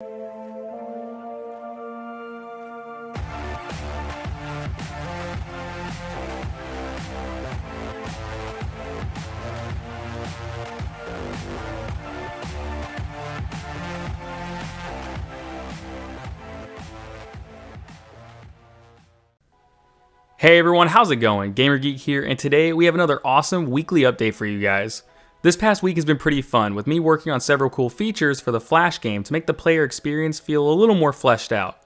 Hey everyone, how's it going? Geek here, and today we have another awesome weekly update for you guys. This past week has been pretty fun, with me working on several cool features for the Flash game to make the player experience feel a little more fleshed out.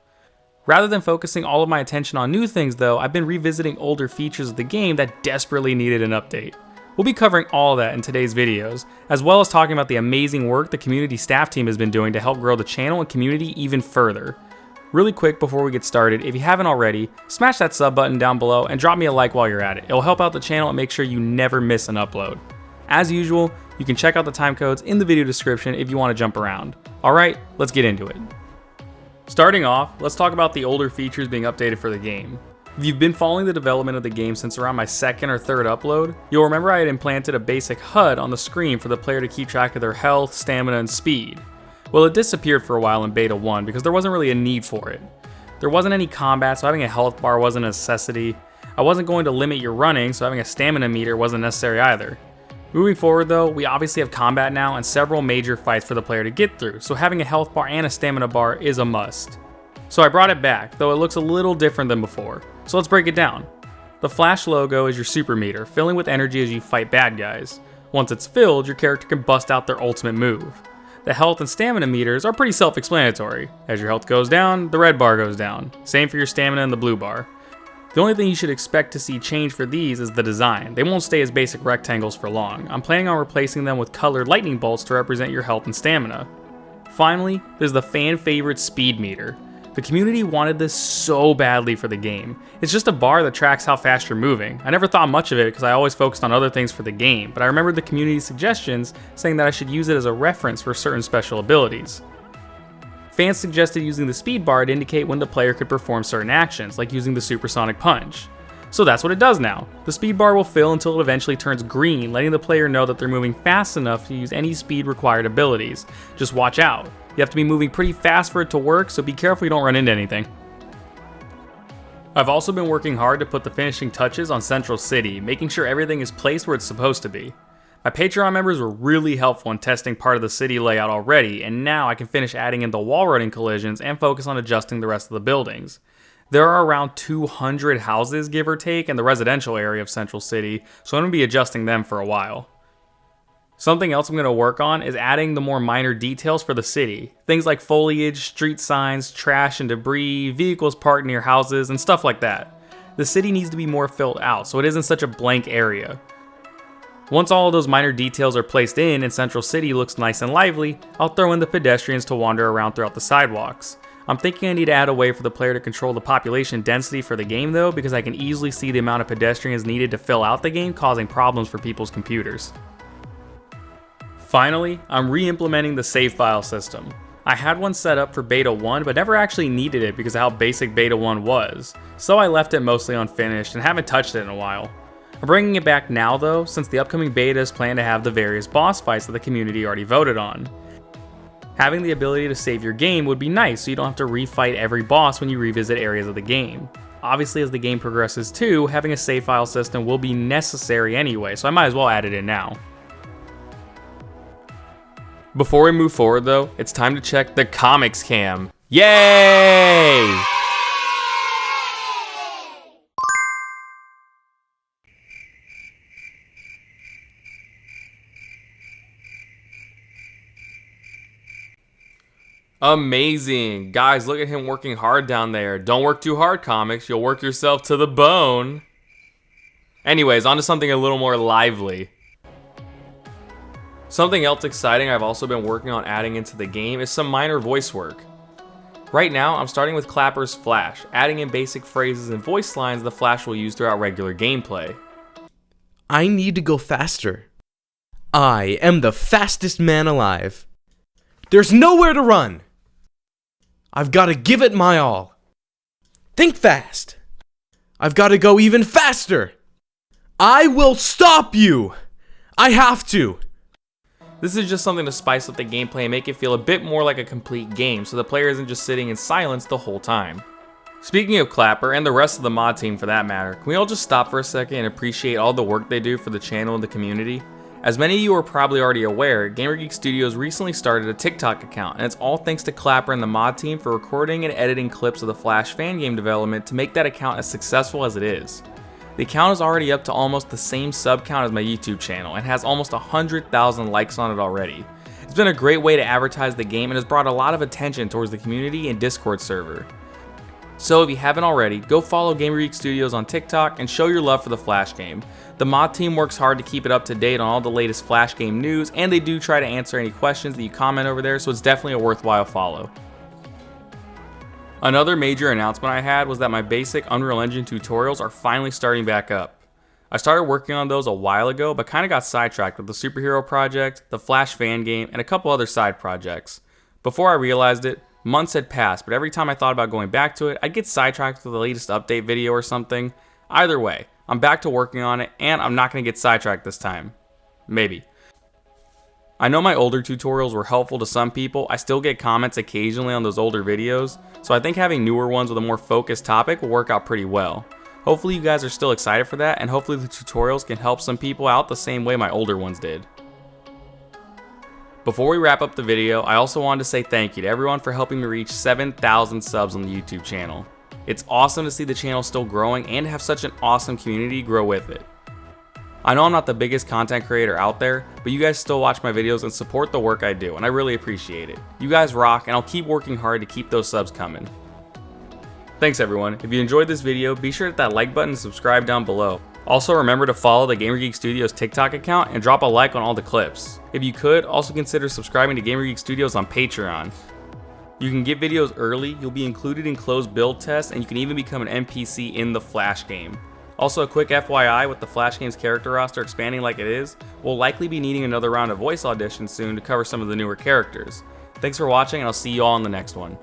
Rather than focusing all of my attention on new things though, I've been revisiting older features of the game that desperately needed an update. We'll be covering all of that in today's videos, as well as talking about the amazing work the community staff team has been doing to help grow the channel and community even further. Really quick before we get started, if you haven't already, smash that sub button down below and drop me a like while you're at it. It'll help out the channel and make sure you never miss an upload. As usual, you can check out the time codes in the video description if you want to jump around. Alright, let's get into it. Starting off, let's talk about the older features being updated for the game. If you've been following the development of the game since around my second or third upload, you'll remember I had implanted a basic HUD on the screen for the player to keep track of their health, stamina, and speed. Well, it disappeared for a while in Beta 1 because there wasn't really a need for it. There wasn't any combat, so having a health bar wasn't a necessity. I wasn't going to limit your running, so having a stamina meter wasn't necessary either. Moving forward though, we obviously have combat now and several major fights for the player to get through, so having a health bar and a stamina bar is a must. So I brought it back, though it looks a little different than before. So let's break it down. The Flash logo is your super meter, filling with energy as you fight bad guys. Once it's filled, your character can bust out their ultimate move. The health and stamina meters are pretty self-explanatory. As your health goes down, the red bar goes down. Same for your stamina and the blue bar. The only thing you should expect to see change for these is the design. They won't stay as basic rectangles for long. I'm planning on replacing them with colored lightning bolts to represent your health and stamina. Finally, there's the fan favorite speed meter. The community wanted this so badly for the game. It's just a bar that tracks how fast you're moving. I never thought much of it because I always focused on other things for the game, but I remembered the community's suggestions saying that I should use it as a reference for certain special abilities. Fans suggested using the speed bar to indicate when the player could perform certain actions, like using the supersonic punch. So that's what it does now. The speed bar will fill until it eventually turns green, letting the player know that they're moving fast enough to use any speed required abilities. Just watch out. You have to be moving pretty fast for it to work, so be careful you don't run into anything. I've also been working hard to put the finishing touches on Central City, making sure everything is placed where it's supposed to be. My Patreon members were really helpful in testing part of the city layout already, and now I can finish adding in the wall running collisions and focus on adjusting the rest of the buildings. There are around 200 houses, give or take, in the residential area of Central City, so I'm going to be adjusting them for a while. Something else I'm going to work on is adding the more minor details for the city. Things like foliage, street signs, trash and debris, vehicles parked near houses, and stuff like that. The city needs to be more filled out so it isn't such a blank area. Once all of those minor details are placed in and Central City looks nice and lively, I'll throw in the pedestrians to wander around throughout the sidewalks. I'm thinking I need to add a way for the player to control the population density for the game though, because I can easily see the amount of pedestrians needed to fill out the game causing problems for people's computers. Finally, I'm re-implementing the save file system. I had one set up for Beta 1 but never actually needed it because of how basic Beta 1 was, so I left it mostly unfinished and haven't touched it in a while. I'm bringing it back now though, since the upcoming betas plan to have the various boss fights that the community already voted on. Having the ability to save your game would be nice so you don't have to refight every boss when you revisit areas of the game. Obviously as the game progresses too, having a save file system will be necessary anyway, so I might as well add it in now. Before we move forward though, it's time to check the comics cam. Yay! Amazing! Guys, look at him working hard down there. Don't work too hard, comics. You'll work yourself to the bone. Anyways, on to something a little more lively. Something else exciting I've also been working on adding into the game is some minor voice work. Right now, I'm starting with Clapper's Flash, adding in basic phrases and voice lines the Flash will use throughout regular gameplay. I need to go faster. I am the fastest man alive. There's nowhere to run. I've got to give it my all. Think fast. I've got to go even faster. I will stop you. I have to. This is just something to spice up the gameplay and make it feel a bit more like a complete game so the player isn't just sitting in silence the whole time. Speaking of Clapper, and the rest of the mod team for that matter, can we all just stop for a second and appreciate all the work they do for the channel and the community? As many of you are probably already aware, Geek Studios recently started a TikTok account, and it's all thanks to Clapper and the mod team for recording and editing clips of the Flash fan game development to make that account as successful as it is. The account is already up to almost the same sub count as my YouTube channel and has almost 100,000 likes on it already. It's been a great way to advertise the game and has brought a lot of attention towards the community and Discord server. So if you haven't already, go follow Geek Studios on TikTok and show your love for the Flash game. The mod team works hard to keep it up to date on all the latest Flash game news, and they do try to answer any questions that you comment over there, so it's definitely a worthwhile follow. Another major announcement I had was that my basic Unreal Engine tutorials are finally starting back up. I started working on those a while ago, but kind of got sidetracked with the superhero project, the Flash fan game, and a couple other side projects. Before I realized it, months had passed, but every time I thought about going back to it, I'd get sidetracked with the latest update video or something. Either way, I'm back to working on it, and I'm not going to get sidetracked this time. Maybe. I know my older tutorials were helpful to some people. I still get comments occasionally on those older videos, so I think having newer ones with a more focused topic will work out pretty well. Hopefully you guys are still excited for that, and hopefully the tutorials can help some people out the same way my older ones did. Before we wrap up the video, I also wanted to say thank you to everyone for helping me reach 7,000 subs on the YouTube channel. It's awesome to see the channel still growing and have such an awesome community grow with it. I know I'm not the biggest content creator out there, but you guys still watch my videos and support the work I do, and I really appreciate it. You guys rock, and I'll keep working hard to keep those subs coming. Thanks everyone. If you enjoyed this video, be sure to hit that like button and subscribe down below. Also remember to follow the Geek Studios TikTok account and drop a like on all the clips. If you could, also consider subscribing to Geek Studios on Patreon. You can get videos early, you'll be included in closed build tests, and you can even become an NPC in the Flash game. Also a quick FYI, with the Flash game's character roster expanding like it is, we'll likely be needing another round of voice auditions soon to cover some of the newer characters. Thanks for watching, and I'll see you all in the next one.